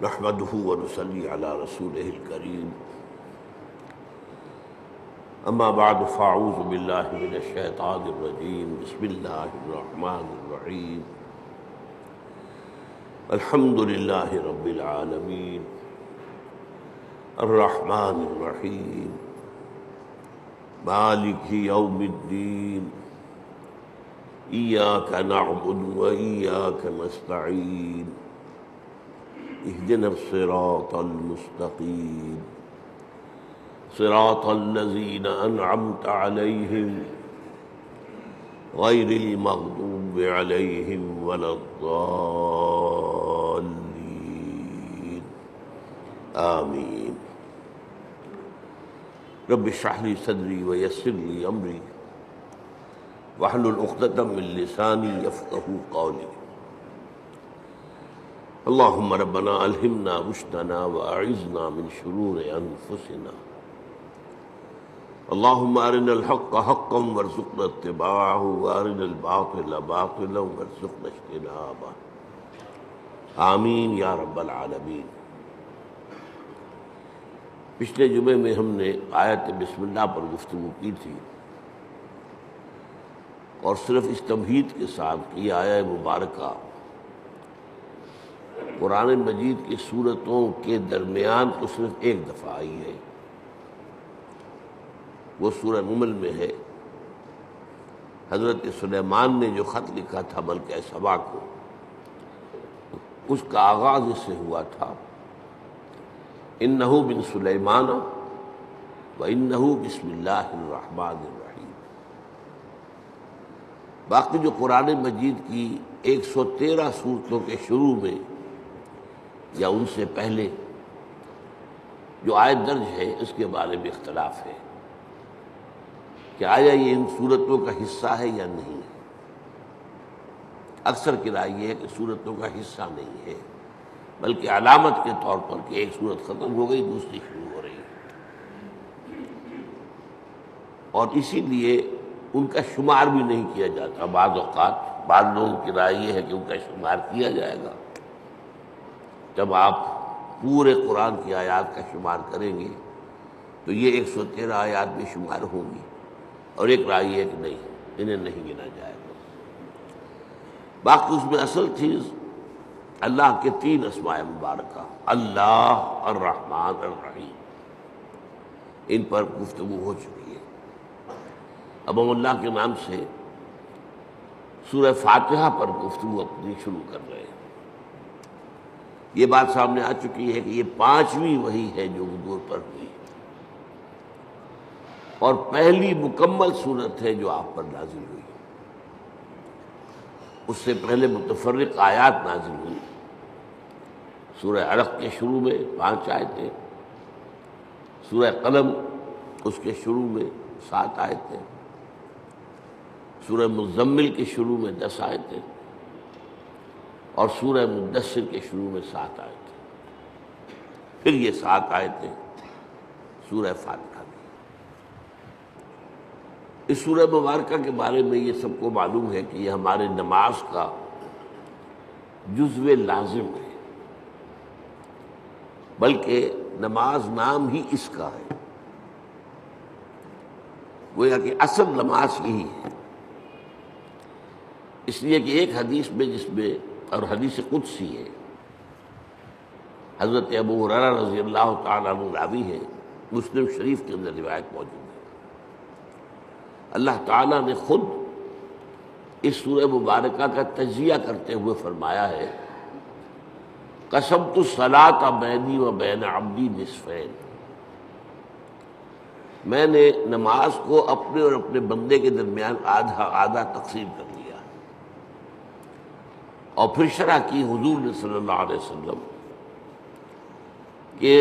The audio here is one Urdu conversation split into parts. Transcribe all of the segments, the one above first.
نحمده ونصلي على رسوله الكريم اما بعد فاعوذ بالله من الشيطان الرجيم بسم الله الرحمن الرحيم الحمد لله رب العالمين الرحمن الرحيم مالك يوم الدين إياك نعبد وإياك نستعين اهدنا الصراط المستقيم صراط الذين أنعمت عليهم غير المغضوب عليهم ولا الضالين آمين رب اشرح لي صدري ويسر لي أمري واحلل عقدة من لساني يفقهوا قولي اللهم ربنا ألهمنا رشدنا وأعذنا من شرور أنفسنا اللهم أرنا الحق حقا وارزقنا اتباعه وأرنا الباطل باطلا وارزقنا اجتنابه آمین یا رب العالمین۔ پچھلے جمعے میں ہم نے آیت بسم اللہ پر گفتگو کی تھی اور صرف اس تمہید کے ساتھ کہ یہ آیہ مبارکہ قرآن مجید کی سورتوں کے درمیان تو صرف ایک دفعہ آئی ہے، وہ سورہ نمل میں ہے۔ حضرت سلیمان نے جو خط لکھا تھا ملکہ سبا کو، اس کا آغاز اس سے ہوا تھا انہ من سلیمان وانہ بسم اللہ الرحمن الرحیم۔ باقی جو قرآن مجید کی 113 سورتوں کے شروع میں یا ان سے پہلے جو آیت درج ہے اس کے بارے میں اختلاف ہے کہ آیا یہ ان سورتوں کا حصہ ہے یا نہیں۔ اکثر کی رائے یہ ہے کہ سورتوں کا حصہ نہیں ہے، بلکہ علامت کے طور پر کہ ایک سورت ختم ہو گئی دوسری شروع ہو رہی ہے، اور اسی لیے ان کا شمار بھی نہیں کیا جاتا۔ بعض اوقات بعض لوگوں کی رائے یہ ہے کہ ان کا شمار کیا جائے گا، جب آپ پورے قرآن کی آیات کا شمار کریں گے تو یہ 113 آیات بھی شمار ہوں گی، اور ایک رائے ہے کہ نہیں، انہیں نہیں گنا جائے گا۔ باقی اس میں اصل چیز اللہ کے 3 اسماء مبارکہ، اللہ، الرحمن، الرحیم، ان پر گفتگو ہو چکی ہے۔ اب ہم اللہ کے نام سے سورہ فاتحہ پر گفتگو اپنی شروع کر رہے ہیں۔ یہ بات سامنے آ چکی ہے کہ یہ 5ویں وحی ہے جو حضور پر ہوئی، اور پہلی مکمل صورت ہے جو آپ پر نازل ہوئی۔ اس سے پہلے متفرق آیات نازل ہوئی۔ سورہ علق کے شروع میں 5 آیتیں، سورہ قلم اس کے شروع میں 7 آیتیں، سورہ مزمل کے شروع میں 10 آیتیں، اور سورہ مدثر کے شروع میں 7 آیتیں، پھر یہ 7 آیتیں سورہ فاتحہ کی۔ اس سورہ مبارکہ کے بارے میں یہ سب کو معلوم ہے کہ یہ ہمارے نماز کا جزو لازم ہے، بلکہ نماز نام ہی اس کا ہے، گویا کہ اصل نماز یہی ہے۔ اس لیے کہ ایک حدیث میں جس میں، اور حدیث قدسی ہے، حضرت ابو ہریرہ رضی اللہ تعالیٰ عنہ راوی ہے، مسلم شریف کے اندر روایت موجود ہے، اللہ تعالیٰ نے خود اس سورہ مبارکہ کا تجزیہ کرتے ہوئے فرمایا ہے قسمت الصلاۃ بینی و بین عبدی نصفین، میں نے نماز کو اپنے اور اپنے بندے کے درمیان آدھا آدھا تقسیم کر لیا۔ اور پھر شرح کی حضور نے صلی اللہ علیہ وسلم کہ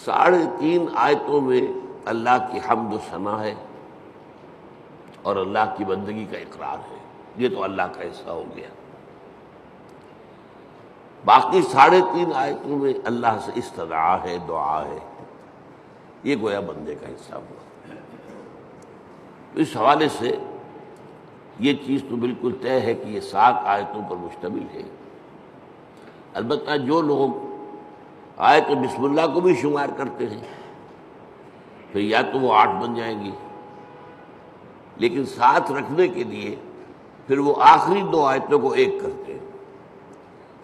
3.5 آیتوں میں اللہ کی حمد و ثنا ہے اور اللہ کی بندگی کا اقرار ہے، یہ تو اللہ کا حصہ ہو گیا۔ باقی 3.5 آیتوں میں اللہ سے استدعا ہے، دعا ہے، یہ گویا بندے کا حصہ ہوا۔ تو اس حوالے سے یہ چیز تو بالکل طے ہے کہ یہ 7 آیتوں پر مشتمل ہے، البتہ جو لوگ آیت بسم اللہ کو بھی شمار کرتے ہیں پھر یا تو وہ 8 بن جائیں گی، لیکن ساتھ رکھنے کے لیے پھر وہ آخری 2 آیتوں کو ایک کرتے ہیں،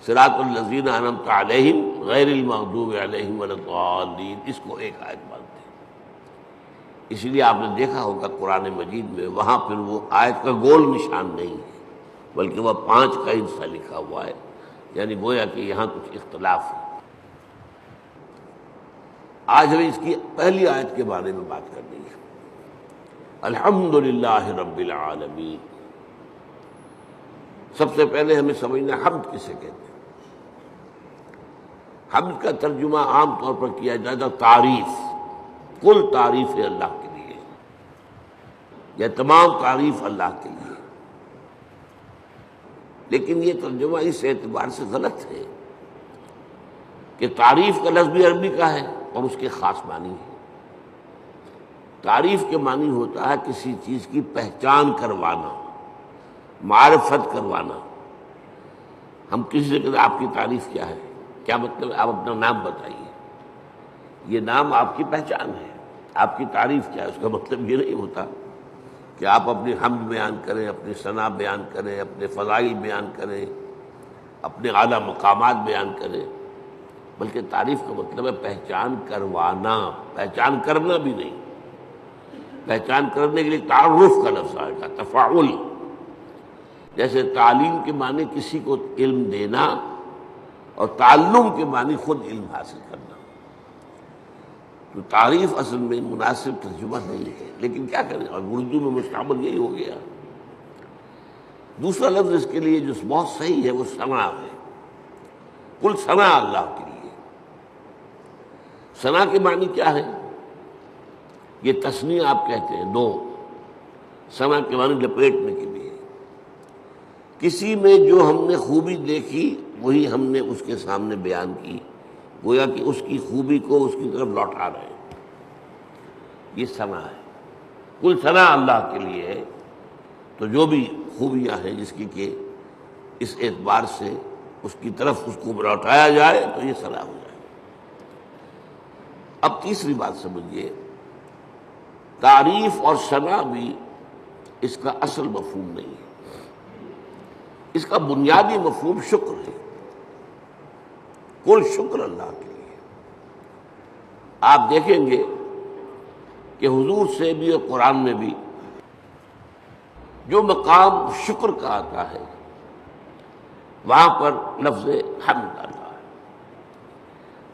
صراط الذین انعمت علیہم غیر المغضوب علیہم ولا الضالین، اس کو ایک آیت مانتے ہیں۔ اس لیے آپ نے دیکھا ہوگا قرآن مجید میں وہاں پھر وہ آیت کا گول نشان نہیں ہے، بلکہ وہ 5 کا حصہ لکھا ہوا ہے، یعنی گویا کہ یہاں کچھ اختلاف ہے۔ آج ہمیں اس کی پہلی آیت کے بارے میں بات کرنی ہے۔ الحمدللہ رب العالمین۔ سب سے پہلے ہمیں سمجھنا حمد کسے کہتے ہیں۔ حمد کا ترجمہ عام طور پر کیا جاتا تعریف، کل تعریف ہے اللہ کے لیے، یا تمام تعریف اللہ کے لیے، لیکن یہ ترجمہ اس اعتبار سے غلط ہے کہ تعریف کا لفظ بھی عربی کا ہے اور اس کے خاص معنی ہے۔ تعریف کے معنی ہوتا ہے کسی چیز کی پہچان کروانا، معرفت کروانا۔ ہم کسی سے کہتے ہیں آپ کی تعریف کیا ہے، کیا مطلب ہے؟ آپ اپنا نام بتائیے، یہ نام آپ کی پہچان ہے، آپ کی تعریف کیا ہے؟ اس کا مطلب یہ نہیں ہوتا کہ آپ اپنی حمد بیان کریں، اپنی ثنا بیان کریں، اپنے فضائل بیان کریں، اپنے اعلیٰ مقامات بیان کریں، بلکہ تعریف کا مطلب ہے پہچان کروانا، پہچان کرنا بھی نہیں۔ پہچان کرنے کے لیے تعارف کا لفظ آئے گا، تفاعل۔ جیسے تعلیم کے معنی کسی کو علم دینا اور تعلم کے معنی خود علم حاصل کرنا۔ تو تعریف اصل میں مناسب ترجمہ نہیں ہے، لیکن کیا کریں، اور اردو میں مستعمل یہی ہو گیا۔ دوسرا لفظ اس کے لیے جو بہت صحیح ہے وہ ثنا ہے، کل ثنا اللہ کے لیے۔ ثنا کے معنی کیا ہے؟ یہ تثنیہ آپ کہتے ہیں 2، ثنا کے معنی لپیٹنے کے لیے۔ کسی میں جو ہم نے خوبی دیکھی وہی ہم نے اس کے سامنے بیان کی، گویا کہ اس کی خوبی کو اس کی طرف لوٹا رہے ہیں، یہ ثنا ہے۔ کل ثنا اللہ کے لیے ہے، تو جو بھی خوبیاں ہیں جس کی کہ اس اعتبار سے اس کی طرف اس کو لوٹایا جائے تو یہ ثنا ہو جائے۔ اب تیسری بات سمجھیے، تعریف اور ثنا بھی اس کا اصل مفہوم نہیں ہے، اس کا بنیادی مفہوم شکر ہے، کل شکر اللہ کے لیے۔ آپ دیکھیں گے کہ حضور سے بھی اور قرآن میں بھی جو مقام شکر کا آتا ہے وہاں پر لفظ حمد آتا ہے۔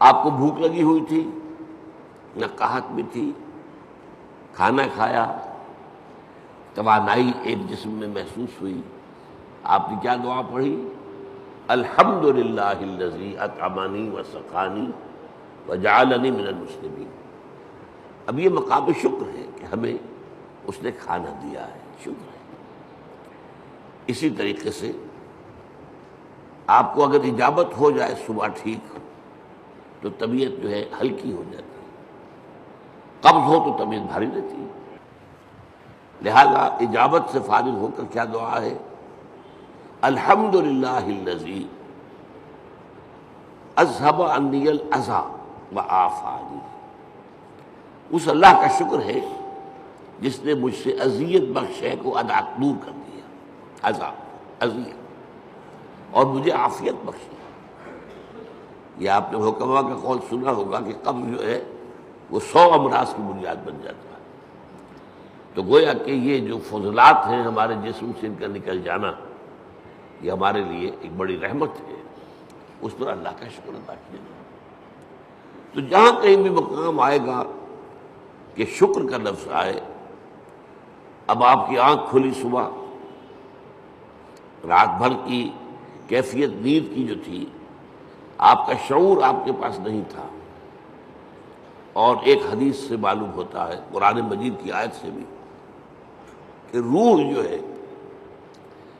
آپ کو بھوک لگی ہوئی تھی، نہ قحط بھی تھی، کھانا کھایا، توانائی ایک جسم میں محسوس ہوئی، آپ نے کیا دعا پڑھی؟ الحمدللہ الذی اطعمنی وسقانی وجعلنی من المسلمین۔ اب یہ مقام شکر ہے کہ ہمیں اس نے کھانا دیا ہے، شکر ہے۔ اسی طریقے سے آپ کو اگر اجابت ہو جائے صبح ٹھیک تو طبیعت جو ہے ہلکی ہو جاتی ہے، قبض ہو تو طبیعت بھاری رہتی ہے، لہذا اجابت سے فارغ ہو کر کیا دعا ہے؟ الحمدللہ الذی اذھب عنی الاذی وعافانی۔ اس اللہ کا شکر ہے جس نے مجھ سے اذیت بخش شے کو دور کر دیا، اذیت، اور مجھے عافیت بخشی۔ یہ آپ نے حکما کا قول سنا ہوگا کہ قبض جو ہے وہ 100 امراض کی بنیاد بن جاتا ہے۔ تو گویا کہ یہ جو فضلات ہیں ہمارے جسم سے ان کا نکل جانا، یہ ہمارے لیے ایک بڑی رحمت ہے، اس پر اللہ کا شکر ادا کیا جائے۔ تو جہاں کہیں بھی مقام آئے گا کہ شکر کا لفظ آئے، اب آپ کی آنکھ کھلی صبح، رات بھر کی کیفیت نیند کی جو تھی، آپ کا شعور آپ کے پاس نہیں تھا، اور ایک حدیث سے معلوم ہوتا ہے، قرآن مجید کی آیت سے بھی، کہ روح جو ہے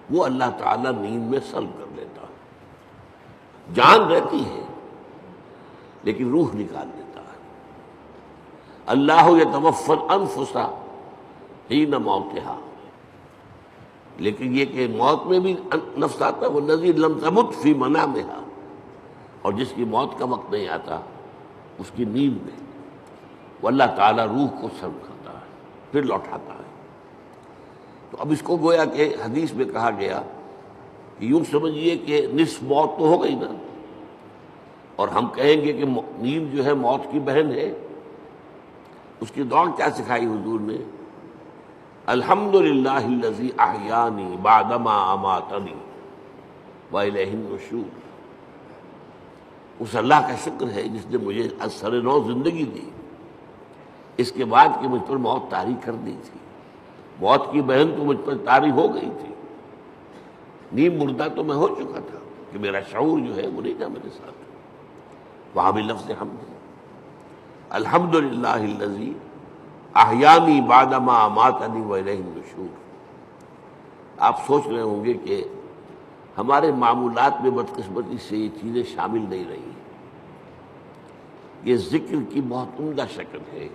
وہ اللہ تعالیٰ نیند میں سلب کر لیتا ہے، جان رہتی ہے لیکن روح نکال دیتا ہے۔ اللہ یتوفی الانفس حین موتہا، لیکن یہ کہ موت میں بھی نفس آتا ہے، والذی لم تمت فی منامہا، اور جس کی موت کا وقت نہیں آتا اس کی نیند میں وہ اللہ تعالیٰ روح کو سرو کرتا ہے، پھر لوٹاتا ہے۔ تو اب اس کو گویا کہ حدیث میں کہا گیا کہ یوں سمجھیے کہ نصف موت تو ہو گئی نا، اور ہم کہیں گے کہ نیند جو ہے موت کی بہن ہے۔ اس کی دعا کیا سکھائی حضور نے؟ الحمدللہ الذی احیانی بعدما اماتنی والیہ النشور۔ اس اللہ کا شکر ہے جس نے مجھے از سر نو زندگی دی، اس کے بعد کہ مجھ پر موت طاری کر دی تھی۔ موت کی بہن تو مجھ پر طاری ہو گئی تھی، نیم مردہ تو میں ہو چکا تھا کہ میرا شعور جو ہے وہ نہیں تھا میرے ساتھ۔ وہاں بھی لفظ حمد ہے، الحمدللہ الذی احیانی بعدما اماتنی والیہ النشور۔ آپ سوچ رہے ہوں گے کہ ہمارے معمولات میں بدقسمتی سے یہ چیزیں شامل نہیں رہی۔ یہ ذکر کی بہت عمدہ شکل ہے،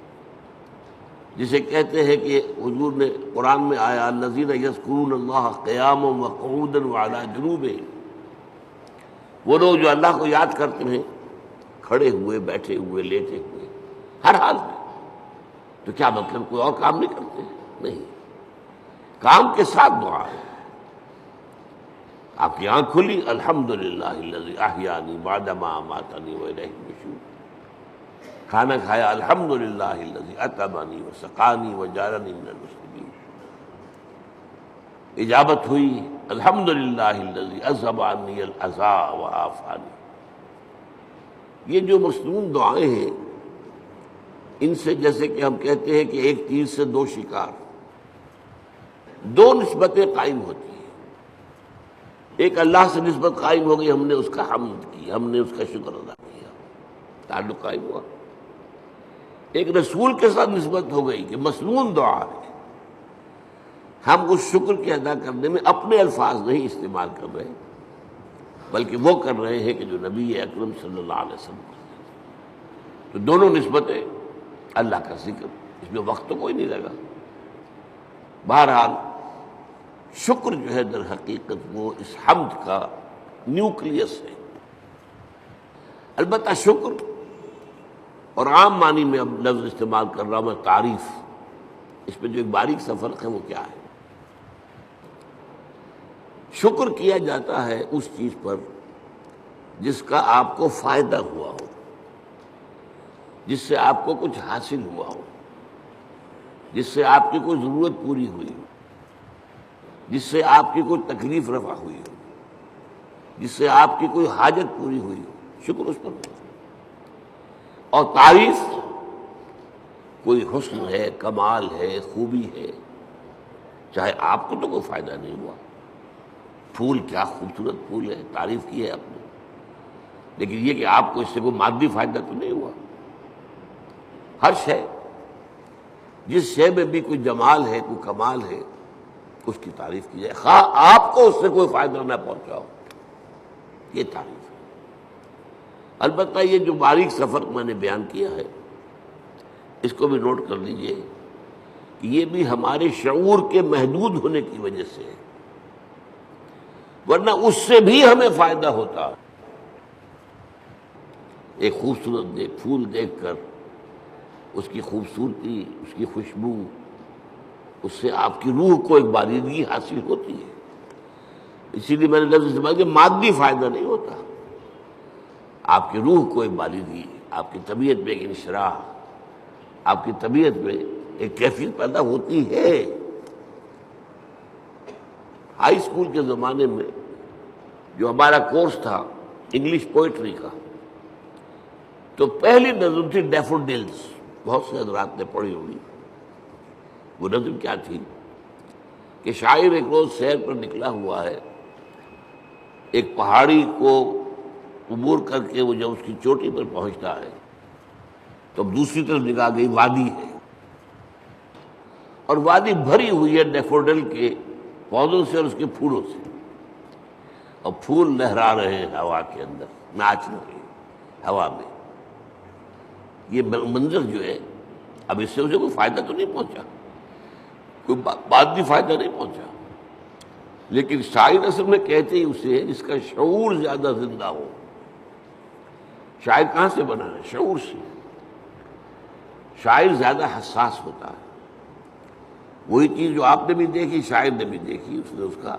جسے کہتے ہیں کہ حضور نے قرآن میں آیا الذین یذکرون اللہ قیاما وقعودا وعلی جنوبہم، وہ لوگ جو اللہ کو یاد کرتے ہیں کھڑے ہوئے، بیٹھے ہوئے، لیٹے ہوئے، ہر حال میں۔ تو کیا مطلب کوئی اور کام نہیں کرتے؟ نہیں، کام کے ساتھ دعا ہے۔ آپ کی آنکھ کھلی، الحمدللہ الذی احیانی بعدما اماتنی والیہ النشور۔ کھانا کھایا، الحمدللہ الذی اطعمنی وسقانی وجعلنی من المسلمین۔ اجابت ہوئی، الحمدللہ الذی اذھب عنی الاذی وعافانی۔ یہ جو مصنون دعائیں ہیں، ان سے جیسے کہ ہم کہتے ہیں کہ ایک تیر سے دو شکار، دو نسبتیں قائم ہوتی ہیں۔ ایک اللہ سے نسبت قائم ہو گئی، ہم نے اس کا حمد کی، ہم نے اس کا شکر ادا کیا، تعلق قائم ہوا۔ ایک رسول کے ساتھ نسبت ہو گئی کہ مسنون دعا ہے، ہم اس شکر کے ادا کرنے میں اپنے الفاظ نہیں استعمال کر رہے، بلکہ وہ کر رہے ہیں کہ جو نبی اکرم صلی اللہ علیہ وسلم کرتے ہیں۔ تو دونوں نسبتیں، اللہ کا ذکر، اس میں وقت تو کوئی نہیں لگا۔ بہرحال شکر جو ہے در حقیقت وہ اس حمد کا نیوکلیس ہے۔ البتہ شکر، اور عام معنی میں اب لفظ استعمال کر رہا ہوں میں تعریف، اس پہ جو ایک باریک سا فرق ہے وہ کیا ہے؟ شکر کیا جاتا ہے اس چیز پر جس کا آپ کو فائدہ ہوا ہو، جس سے آپ کو کچھ حاصل ہوا ہو، جس سے آپ کی کوئی ضرورت پوری ہوئی ہو، جس سے آپ کی کوئی تکلیف رفع ہوئی ہو، جس سے آپ کی کوئی حاجت پوری ہوئی ہو، شکر اس پر ہو۔ اور تعریف کوئی حسن ہے، کمال ہے، خوبی ہے، چاہے آپ کو تو کوئی فائدہ نہیں ہوا، پھول کیا خوبصورت پھول ہے، تعریف کی ہے آپ نے، لیکن یہ کہ آپ کو اس سے کوئی مادی فائدہ تو نہیں ہوا۔ ہر شے، جس شے میں بھی کوئی جمال ہے، کوئی کمال ہے، اس کی تعریف کی جائے، خواہ آپ کو اس سے کوئی فائدہ نہ پہنچا ہو، یہ تعریف ہے۔ البتہ یہ جو باریک سا فرق میں نے بیان کیا ہے، اس کو بھی نوٹ کر لیجئے کہ یہ بھی ہمارے شعور کے محدود ہونے کی وجہ سے ہے، ورنہ اس سے بھی ہمیں فائدہ ہوتا۔ ایک خوبصورت پھول دیکھ کر اس کی خوبصورتی، اس کی خوشبو، اس سے آپ کی روح کو ایک باریدگی حاصل ہوتی ہے۔ اسی لیے میں نے لفظ استعمال کیا، مادی فائدہ نہیں ہوتا، آپ کی روح کو ایک باریدگی، آپ کی طبیعت میں ایک انشراح، آپ کی طبیعت میں ایک کیفیت پیدا ہوتی ہے۔ ہائی اسکول کے زمانے میں جو ہمارا کورس تھا انگلش پوئٹری کا، تو پہلی نظم تھی ڈیفوڈلز، بہت سے حضرات نے پڑھی ہوگی۔ وہ نظم کیا تھی کہ شاعر ایک روز سیر پر نکلا ہوا ہے، ایک پہاڑی کو عبور کر کے وہ جب اس کی چوٹی پر پہنچتا ہے تو دوسری طرف نگاہ گئی، وادی ہے، اور وادی بھری ہوئی ہے ڈیفوڈل کے پودوں سے اور اس کے پھولوں سے، اور پھول لہرا رہے ہیں ہوا کے اندر، ناچ رہے ہیں ہوا میں۔ یہ منظر جو ہے، اب اس سے اسے کوئی فائدہ تو نہیں پہنچا، کوئی مادی فائدہ نہیں پہنچا، لیکن شاعر اصل میں کہتے ہی اسے جس کا شعور زیادہ زندہ ہو، شاعر کہاں سے بنا ہے؟ شعور سے. شاعر زیادہ حساس ہوتا ہے. وہی چیز جو آپ نے بھی دیکھی شاعر نے بھی دیکھی، اس نے اس کا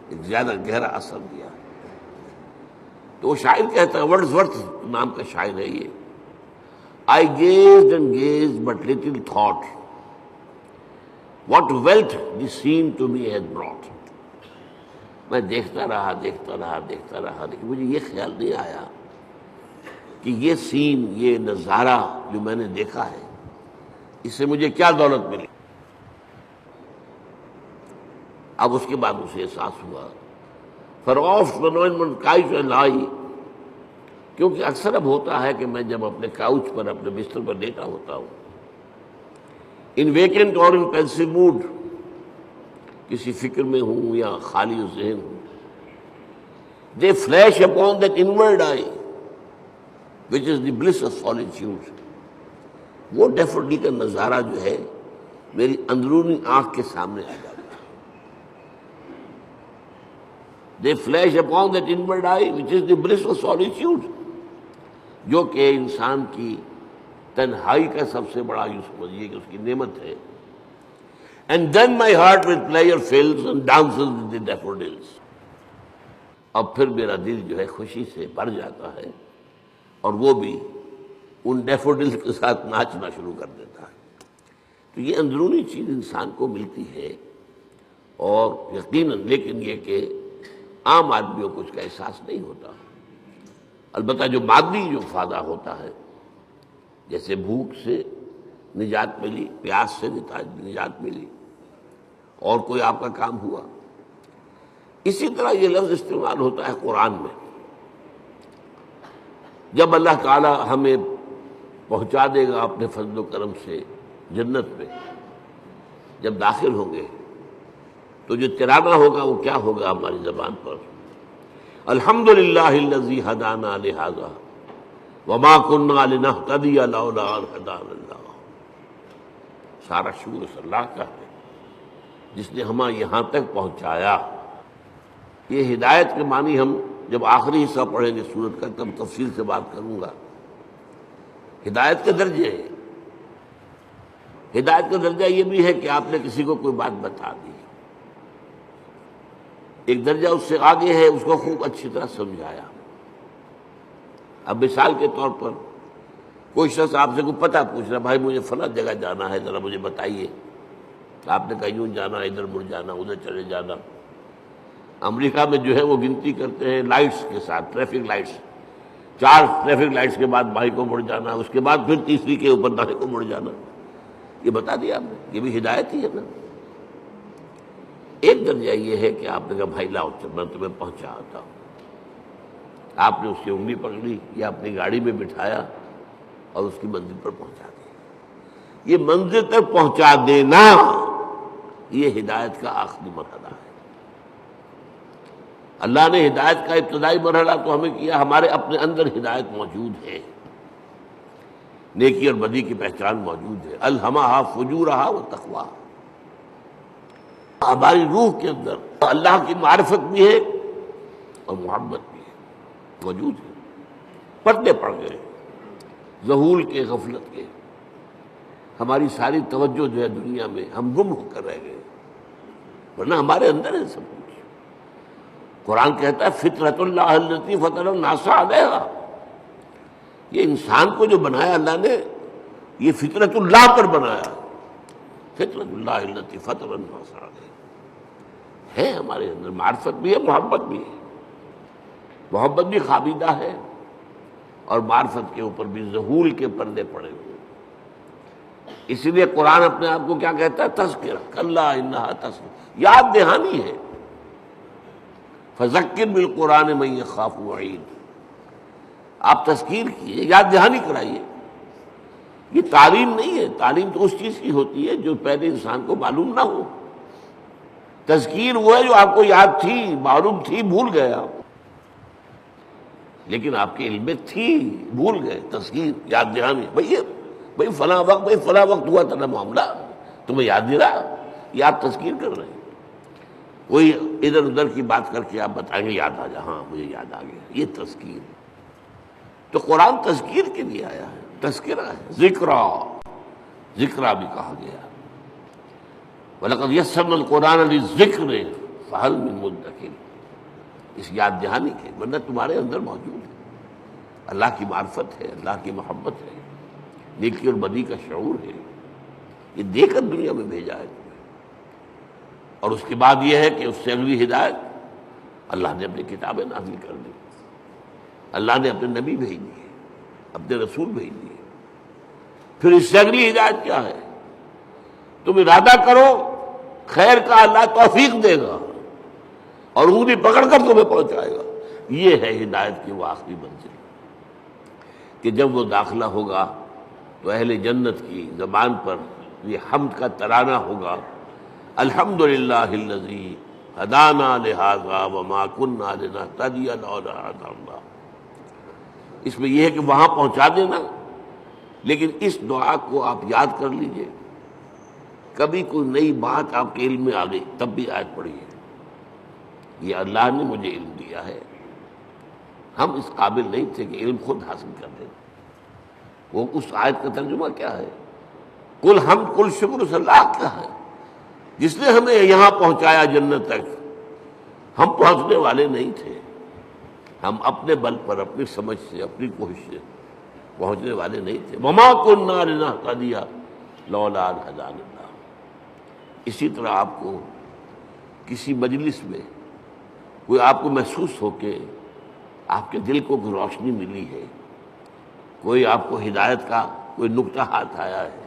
ایک زیادہ گہرا اثر دیا. تو وہ شاعر کہتا ہے، ورڈزورتھ نام کا شاعر ہے یہ، I gazed and gazed but little thought what wealth the scene to me has brought. میں دیکھتا رہا لیکن مجھے یہ خیال نہیں آیا کہ یہ سین، یہ نظارہ جو میں نے دیکھا ہے، اس سے مجھے کیا دولت ملی. اب اس کے بعد اسے احساس ہوا لائی، کیونکہ اکثر اب ہوتا ہے کہ میں جب اپنے کاؤچ پر، اپنے بستر پر لیٹا ہوتا ہوں، ان ویکنٹ اور ان پینسو موڈ، کسی فکر میں ہوں یا خالی ذہن ہوں، they flash upon that inward eye which is the bliss of solitude. وہ ڈیفوڈی کا نظارہ جو ہے میری اندرونی آنکھ کے سامنے آ جاتا ہے. They flash upon that inward eye which is the bliss of solitude, جو کہ انسان کی تنہائی کا سب سے بڑا یوں سمجھیے کہ اس کی نعمت ہے. And then my heart with pleasure fills and dances with the daffodils. اب پھر میرا دل جو ہے خوشی سے بھر جاتا ہے، اور وہ بھی ان ڈیفوڈلز کے ساتھ ناچنا شروع کر دیتا ہے. تو یہ اندرونی چیز انسان کو ملتی ہے، اور یقیناً لیکن یہ کہ عام آدمیوں کو اس کا احساس نہیں ہوتا. البتہ جو مادی جو فائدہ ہوتا ہے، جیسے بھوک سے نجات ملی، پیاس سے نجات ملی، اور کوئی آپ کا کام ہوا، اسی طرح یہ لفظ استعمال ہوتا ہے قرآن میں. جب اللہ تعالی ہمیں پہنچا دے گا اپنے فضل و کرم سے جنت میں، جب داخل ہوں گے تو جو ترانہ ہوگا وہ کیا ہوگا ہماری زبان پر؟ الحمدللہ الذی ہدانا لہذا وما كنا لنہتدی لولا ان ہدانا اللہ. سارا شکر اس اللہ کا ہے جس نے ہمیں یہاں تک پہنچایا. یہ ہدایت کے معنی ہم جب آخری حصہ پڑھیں گے سورت کا تب تفصیل سے بات کروں گا. ہدایت کے درجے ہیں. ہدایت کا درجہ یہ بھی ہے کہ آپ نے کسی کو کوئی بات بتا دی، ایک درجہ اس سے آگے ہے اس کو خوب اچھی طرح سمجھایا. اب مثال کے طور پر کوئی شخص آپ سے کوئی پتہ پوچھ رہا، بھائی مجھے فلاں جگہ جانا ہے، ذرا مجھے بتائیے. آپ نے کہا یوں جانا، ادھر مڑ جانا، ادھر چلے جانا. امریکہ میں جو ہے وہ گنتی کرتے ہیں لائٹس کے ساتھ، ٹریفک لائٹس، 4 ٹریفک لائٹس کے بعد بائیں کو مڑ جانا، اس کے بعد پھر تیسری کے اوپر دائیں کو مڑ جانا. یہ بتا دیا آپ نے، یہ بھی ہدایت ہی ہے نا. ایک درجہ یہ ہے کہ آپ نے کہا بھائی لاؤ میں تمہیں پہنچا آتا ہوں. آپ نے اس کی انگلی پکڑی یا اپنی گاڑی میں بٹھایا اور اس کی منزل پر پہنچا دیا. یہ منزل تک پہنچا دینا یہ ہدایت کا آخری مرحلہ ہے. اللہ نے ہدایت کا ابتدائی مرحلہ تو ہمیں کیا، ہمارے اپنے اندر ہدایت موجود ہے، نیکی اور بدی کی پہچان موجود ہے. الہمہا فجورہا و تقواہا. ہماری روح کے اندر اللہ کی معرفت بھی ہے اور محبت بھی ہے، موجود ہے. پردے پڑ گئے ذہول کے، غفلت کے. ہماری ساری توجہ جو ہے دنیا میں، ہم گم ہو کر رہ گئے، ورنہ ہمارے اندر ہے سب کچھ. قرآن کہتا ہے فطرت اللہ التی فطر الناس علیہا. یہ انسان کو جو بنایا اللہ نے، یہ فطرت اللہ پر بنایا. فطرت اللہ التی فطر الناس علیہا ہے. ہمارے اندر معرفت بھی ہے، محبت بھی ہے. محبت بھی خوابیدہ ہے، اور معرفت کے اوپر بھی ذہول کے پردے پڑے ہوئے. اسی لیے قرآن اپنے آپ کو کیا کہتا ہے؟ تذکرہ. کلا انہا تذکرہ، یاد دہانی ہے. فذکر بالقرآن من یخاف وعید. آپ تذکیر کیے، یاد دہانی کرائیے. یہ تعلیم نہیں ہے. تعلیم تو اس چیز کی ہوتی ہے جو پہلے انسان کو معلوم نہ ہو. تذکیر وہ ہے جو آپ کو یاد تھی، معلوم تھی، بھول گئے آپ، لیکن آپ کے علم میں تھی، بھول گئے. تذکیر، یاد دہانی. بھئی فلاں وقت ہوا تھا نا معاملہ، تمہیں یاد نہیں رہا، یہ آپ تذکیر کر رہے ہیں. کوئی ادھر ادھر کی بات کر کے آپ بتائیں گے یاد آ جا، ہاں مجھے یاد آ گیا. یہ تذکیر. تو قرآن تذکیر کے لیے آیا ہے، تذکرہ ہے، ذکرہ ذکرہ بھی کہا گیا۔ وَلَقَدْ يَسَّرْنَا الْقُرْآنَ لِلذِّكْرِ فَهَلْ مِن مُدَّكِرٍ، اس یاد دہانی کے، ورنہ تمہارے اندر موجود ہے، اللہ کی معرفت ہے، اللہ کی محبت ہے، نیکی اور بدی کا شعور ہے، یہ دے کر دنیا میں بھیجا ہے تمہیں۔ اور اس کے بعد یہ ہے کہ اس سے اگلی ہدایت اللہ نے اپنی کتابیں نازل کر دی، اللہ نے اپنے نبی بھیج دیے، اپنے رسول بھیج دیے۔ پھر اس سے اگلی ہدایت کیا ہے؟ تم ارادہ کرو خیر کا، اللہ توفیق دے گا اور انگلی پکڑ کر تمہیں پہنچائے گا۔ یہ ہے ہدایت کی وہ آخری منزل کہ جب وہ داخلہ ہوگا تو اہل جنت کی زبان پر یہ حمد کا ترانہ ہوگا، الحمدللہ الذی ہدانا لہذا وما کنا لنہتدی لولا ان ہدانا اللہ۔ اس میں یہ ہے کہ وہاں پہنچا دینا، لیکن اس دعا کو آپ یاد کر لیجئے، کبھی کوئی نئی بات آپ کے علم میں آ گئی تب بھی آیت پڑھیے، یہ اللہ نے مجھے علم دیا ہے، ہم اس قابل نہیں تھے کہ علم خود حاصل کر لیں۔ وہ اس آیت کا ترجمہ کیا ہے؟ کل حمد کل شکر اس اللہ کا ہے جس نے ہمیں یہاں پہنچایا جنت تک، ہم پہنچنے والے نہیں تھے، ہم اپنے بل پر، اپنی سمجھ سے، اپنی کوشش سے پہنچنے والے نہیں تھے۔ وما كنا لنهتدي لولا ان هدانا اللہ۔ اسی طرح آپ کو کسی مجلس میں کوئی آپ کو محسوس ہو کہ آپ کے دل کو کوئی روشنی ملی ہے، کوئی آپ کو ہدایت کا کوئی نقطہ ہاتھ آیا ہے،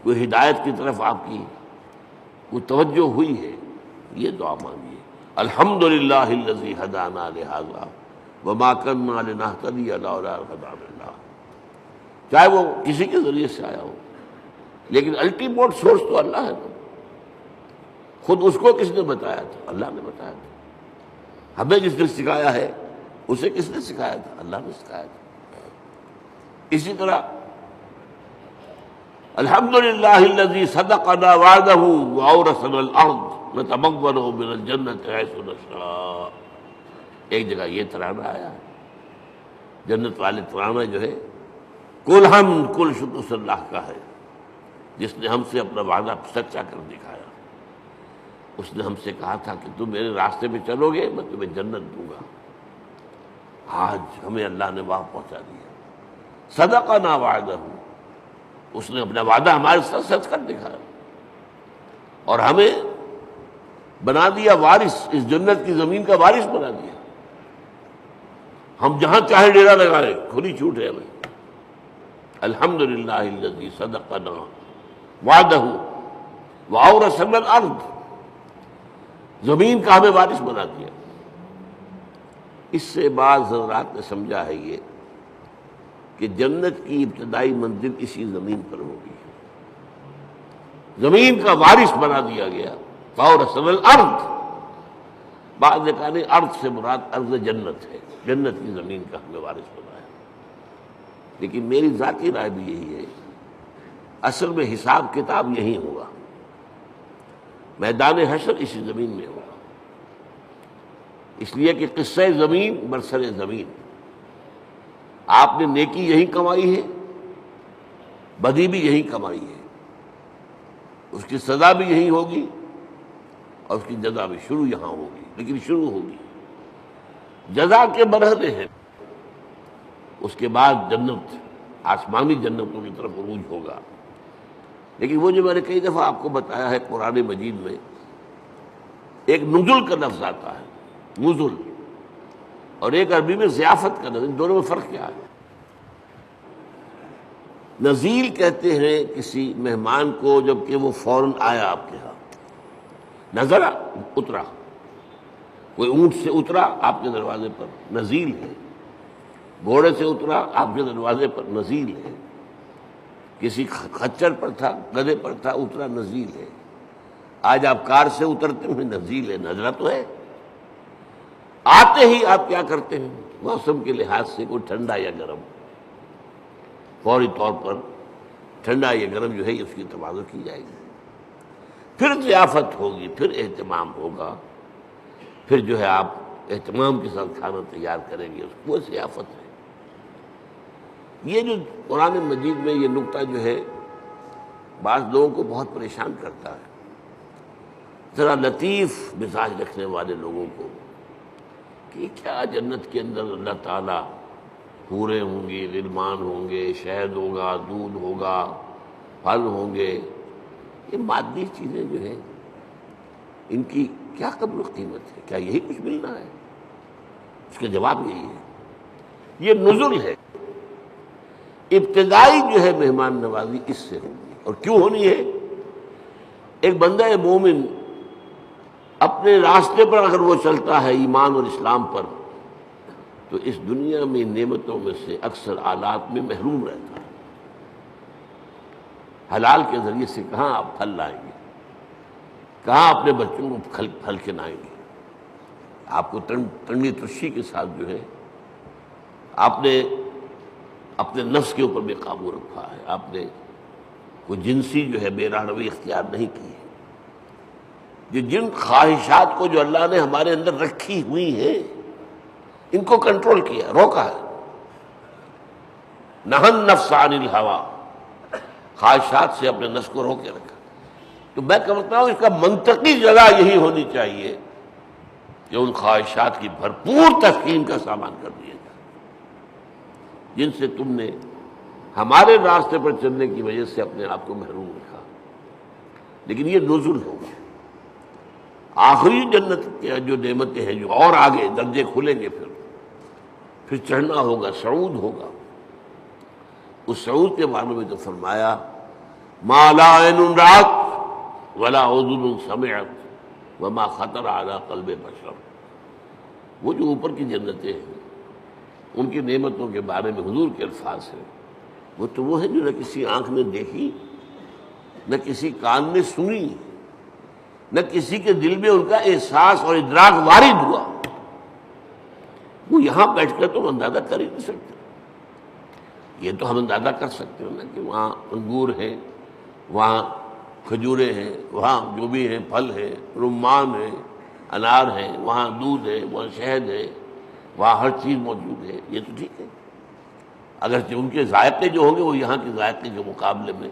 کوئی ہدایت کی طرف آپ کی کوئی توجہ ہوئی ہے، یہ دعا مانگیے، الحمدللہ الذی ہدانا لہذا وما کنا لنہتدی لولا ان ہدانا اللہ۔ چاہے وہ کسی کے ذریعے سے آیا ہو، لیکن الٹیمیٹ سورس تو اللہ ہے نا۔ خود اس کو کس نے بتایا تھا؟ اللہ نے بتایا تھا۔ ہمیں جس نے سکھایا ہے اسے کس نے سکھایا تھا؟ اللہ نے سکھایا تھا۔ اسی طرح الحمدللہ الذی صدقنا وعدہ واورثنا الارض نتبوأ من الجنۃ حیث نشاء۔ ایک جگہ یہ ترانہ آیا ہے، جنت والے ترانہ جو ہے کل حمد کل شکر اللہ کا ہے جس نے ہم سے اپنا وعدہ سچا کر دکھایا۔ اس نے ہم سے کہا تھا کہ تم میرے راستے میں چلو گے میں تمہیں جنت دوں گا، آج ہمیں اللہ نے وہاں پہنچا دیا۔ صدقنا وعدہ، اس نے اپنا وعدہ ہمارے ساتھ سچ کر دکھایا اور ہمیں بنا دیا وارث، اس جنت کی زمین کا وارث بنا دیا۔ ہم جہاں چاہے ڈیرا لگائیں، کھلی چھوٹ ہے ہمیں۔ الحمدللہ الذی صدقنا وعدہ واورثنا الارض، زمین کا ہمیں وارث بنا دیا۔ اس سے بعض حضرات نے سمجھا ہے یہ کہ جنت کی ابتدائی منزل اسی زمین پر ہوگی، زمین کا وارث بنا دیا گیا، واورثنا الارض۔ بعض نے کہا نہیں، ارض سے مراد ارض جنت ہے، جنت کی زمین کا ہمیں وارث بنایا۔ لیکن میری ذاتی رائے بھی یہی ہے، اصل میں حساب کتاب یہی ہوگا، میدان حشر اسی زمین میں ہوگا، اس لیے کہ قصہ زمین برسر زمین، آپ نے نیکی یہی کمائی ہے، بدی بھی یہی کمائی ہے، اس کی سزا بھی یہی ہوگی اور اس کی جزا بھی شروع یہاں ہوگی، لیکن شروع ہوگی، جزا کے مرحلے ہیں، اس کے بعد جنت، آسمانی جنتوں کی طرف عروج ہوگا۔ لیکن وہ جو میں نے کئی دفعہ آپ کو بتایا ہے، قرآن مجید میں ایک نزل کا لفظ آتا ہے، نزل، اور ایک عربی میں ضیافت کا لفظ، ان دونوں میں فرق کیا ہے؟ نزیل کہتے ہیں کسی مہمان کو جب کہ وہ فوراً آیا آپ کے ہاں، نزلہ اترا، کوئی اونٹ سے اترا آپ کے دروازے پر، نزیل ہے، گھوڑے سے اترا آپ کے دروازے پر، نزیل ہے، کسی خچر پر تھا، گدھے پر تھا، اترا، نزیل ہے۔ آج آپ کار سے اترتے ہیں، نزیل ہے، نزلہ تو ہے۔ آتے ہی آپ کیا کرتے ہیں؟ موسم کے لحاظ سے کوئی ٹھنڈا یا گرم، فوری طور پر ٹھنڈا یا گرم جو ہے اس کی تبادل کی جائے گی، پھر ضیافت ہوگی، پھر اہتمام ہوگا، پھر جو ہے آپ اہتمام کے ساتھ کھانا تیار کریں گے، وہ ضیافت ہے۔ یہ جو قرآن مجید میں یہ نقطہ جو ہے بعض لوگوں کو بہت پریشان کرتا ہے، ذرا لطیف مزاج رکھنے والے لوگوں کو، کہ کیا جنت کے اندر اللہ تعالیٰ حوریں ہوں گی، غلمان ہوں گے، شہد ہوگا، دودھ ہوگا، پھل ہوں گے، یہ مادی چیزیں جو ہیں ان کی کیا قدر و قیمت ہے؟ کیا یہی کچھ ملنا ہے؟ اس کا جواب یہی ہے، یہ نزل ہے، ابتدائی جو ہے مہمان نوازی اس سے ہوگی۔ اور کیوں ہونی ہے؟ ایک بندہ مومن اپنے راستے پر اگر وہ چلتا ہے ایمان اور اسلام پر، تو اس دنیا میں نعمتوں میں سے اکثر آلات میں محروم رہتا ہے۔ حلال کے ذریعے سے کہاں آپ پھل لائیں گے، کہاں اپنے بچوں کو پھل کھلائیں گے؟ آپ کو تنگی ترشی کے ساتھ جو ہے آپ نے اپنے نفس کے اوپر بھی قابو رکھا ہے، آپ نے کوئی جنسی جو ہے بے راہروی اختیار نہیں کی ہے۔ یہ جن خواہشات کو جو اللہ نے ہمارے اندر رکھی ہوئی ہیں ان کو کنٹرول کیا، روکا ہے۔ نہى النفس عن الهوى، خواہشات سے اپنے نفس کو روکے رکھا۔ تو میں کہتا ہوں اس کا منطقی جگہ یہی ہونی چاہیے کہ ان خواہشات کی بھرپور تسکین کا سامان کر دیا جائے جن سے تم نے ہمارے راستے پر چلنے کی وجہ سے اپنے آپ کو محروم رکھا۔ لیکن یہ نزول ہوگا، آخری جنت کے جو نعمتیں ہیں جو اور آگے درجے کھلیں گے، پھر چڑھنا ہوگا، صعود ہوگا۔ اس صعود کے بارے میں تو فرمایا ما لا عین رأت ولا اذن سمعت وما خطر علی قلب بشر۔ وہ جو اوپر کی جنتیں ہیں ان کی نعمتوں کے بارے میں حضور کے الفاظ ہیں، وہ تو وہ ہے جو نہ کسی آنکھ نے دیکھی، نہ کسی کان نے سنی، نہ کسی کے دل میں ان کا احساس اور ادراک وارد ہوا۔ وہ یہاں بیٹھ کر تو ہم اندازہ کر ہی نہیں سکتے۔ یہ تو ہم اندازہ کر سکتے ہیں نا کہ وہاں انگور ہیں، وہاں کھجوریں ہیں، وہاں جو بھی ہیں پھل ہیں، رمان ہیں، انار ہیں، وہاں دودھ ہے، وہاں شہد ہے، وہاں ہر چیز موجود ہے، یہ تو ٹھیک ہے۔ اگرچہ ان کے ذائقے جو ہوں گے وہ یہاں کے ذائقے کے مقابلے میں،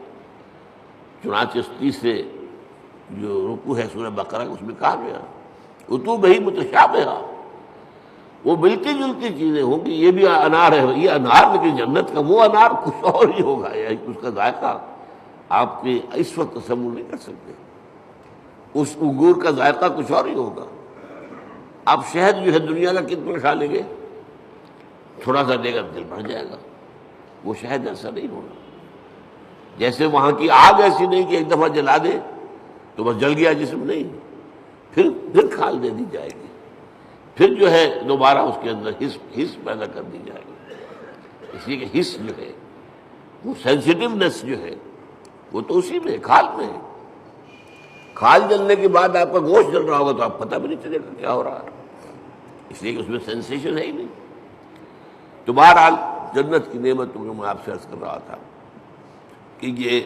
چنانچہ 30 سے جو رکوع ہے سورہ بقرہ اس میں کہا گیا اتوبہ متشابہہ، وہ ملتی جلتی چیزیں ہوں گی۔ یہ بھی انار ہے، یہ انار، لیکن جنت کا وہ انار کچھ اور ہی ہوگا، یا اس کا ذائقہ آپ کے اس وقت تصور نہیں کر سکتے۔ اس انگور کا ذائقہ کچھ اور ہی ہوگا۔ آپ شہد جو ہے دنیا کا کتنا کھا لیں گے، تھوڑا سا لے گا دل بھر جائے گا، وہ شہد ایسا نہیں ہوگا۔ جیسے وہاں کی آگ ایسی نہیں کہ ایک دفعہ جلا دے تو بس جل گیا جسم، نہیں، پھر کھال دے دی جائے گی، پھر جو ہے دوبارہ اس کے اندر حس پیدا کر دی جائے گی۔ اس لیے کہ حس جو ہے وہ سینسٹیونیس جو ہے وہ تو اسی میں، کھال میں ہے۔ کھال جلنے کے بعد آپ کا گوشت جل رہا ہوگا تو آپ پتہ بھی نہیں چلے گا کیا ہو رہا ہے، اس لیے کہ اس میں سینسیشن ہے ہی نہیں۔ تو بہرحال جنت کی نعمتوں کو میں آپ سے عرض کر رہا تھا کہ یہ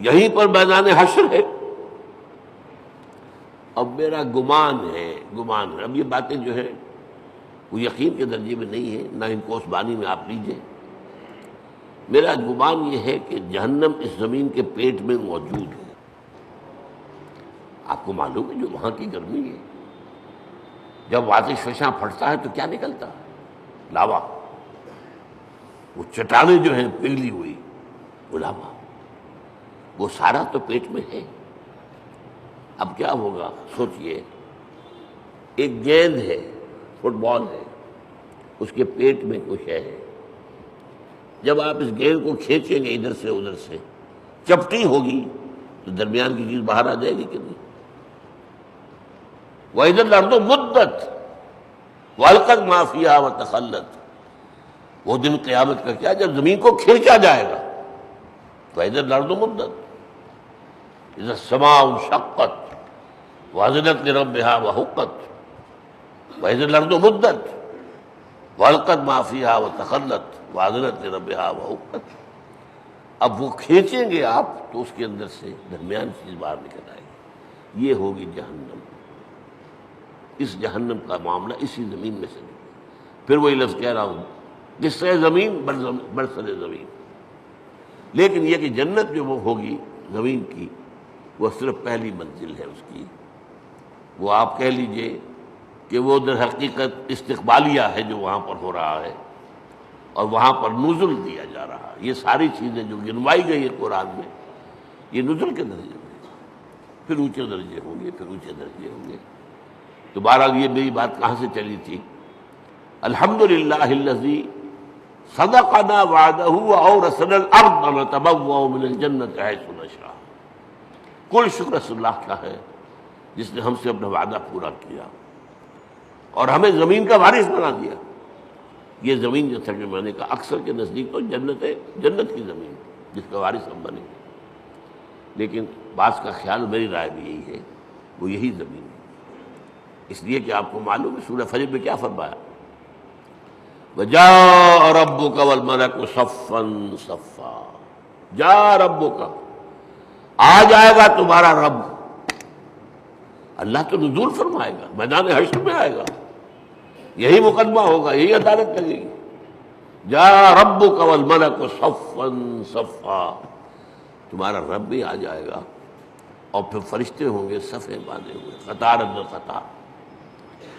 یہیں پر میدان حشر ہے۔ اب میرا گمان ہے، اب یہ باتیں جو ہے وہ یقین کے درجے میں نہیں ہے، نہ ان کو اس بانی میں آپ لیجئے۔ میرا گمان یہ ہے کہ جہنم اس زمین کے پیٹ میں موجود ہے۔ آپ کو معلوم ہے جو وہاں کی گرمی ہے، جب آتش فشاں پھٹتا ہے تو کیا نکلتا ہے؟ لاوا، وہ چٹانیں جو ہیں پگھلی ہوئی، وہ لاوا، وہ سارا تو پیٹ میں ہے۔ اب کیا ہوگا سوچئے، ایک گیند ہے، فٹ بال ہے، اس کے پیٹ میں کچھ ہے، جب آپ اس گیند کو کھینچیں گے ادھر سے ادھر سے، چپٹی ہوگی تو درمیان کی چیز باہر آ جائے گی کہ نہیں؟ وَإِذَا الْأَرْضُ مُدَّتْ وَأَلْقَتْ مَا فِيهَا وَتَخَلَّتْ، وہ دن قیامت کا کیا جب زمین کو کھینچا جائے گا۔ وَإِذَا الْأَرْضُ مُدَّتْ إِذَا السَّمَاءُ انشَقَّتْ وَأَذِنَتْ لِرَبِّهَا وَحُقَّتْ وَإِذَا الْأَرْضُ مُدَّتْ وَأَلْقَتْ مَا فِيهَا وَتَخَلَّتْ وَأَذِنَتْ لِرَبِّهَا وَحُقَّتْ۔ اب وہ کھینچیں گے آپ تو اس کے اندر سے درمیان چیز باہر نکل آئے گی، یہ ہوگی جہنم۔ اس جہنم کا معاملہ اسی زمین میں سے نکلے۔ پھر وہی لفظ کہہ رہا ہوں قصہ زمین برسر زمین. لیکن یہ کہ جنت جو وہ ہوگی زمین کی، وہ صرف پہلی منزل ہے اس کی. وہ آپ کہہ لیجئے کہ وہ در حقیقت استقبالیہ ہے جو وہاں پر ہو رہا ہے، اور وہاں پر نزل دیا جا رہا ہے. یہ ساری چیزیں جو گنوائی گئی ہے قرآن میں، یہ نزل کے درجے میں، پھر اونچے درجے ہوں گے، پھر اونچے درجے ہوں گے. تو بہرحال یہ میری بات کہاں سے چلی تھی؟ الحمدللہ الذی صدقنا وعدہ واورثنا الارض نتبوأ من الجنۃ حیث نشاء. کل شکر اس اللہ کا ہے جس نے ہم سے اپنا وعدہ پورا کیا اور ہمیں زمین کا وارث بنا دیا. یہ زمین جو تھا کہ میں نے کہا اکثر کے نزدیک تو جنت ہے، جنت کی زمین جس کا وارث ہم بنے. لیکن بعض کا خیال، میری رائے بھی یہی ہے، وہ یہی زمین ہے. اس لیے کہ آپ کو معلوم ہے سورہ فجر میں کیا فرمایا؟ وَجَاءَ رَبُّكَ وَالْمَلَكُ صَفًّا صَفًّا. جاء ربک، آ جائے گا تمہارا رب. اللہ تو نزول فرمائے گا، میدان حشر میں آئے گا، یہی مقدمہ ہوگا، یہی عدالت لگے گی. جاء ربک والملک صفًا صفًا. تمہارا رب بھی آ جائے گا اور پھر فرشتے ہوں گے صفیں باندھے ہوئے، قطار اندر قطار.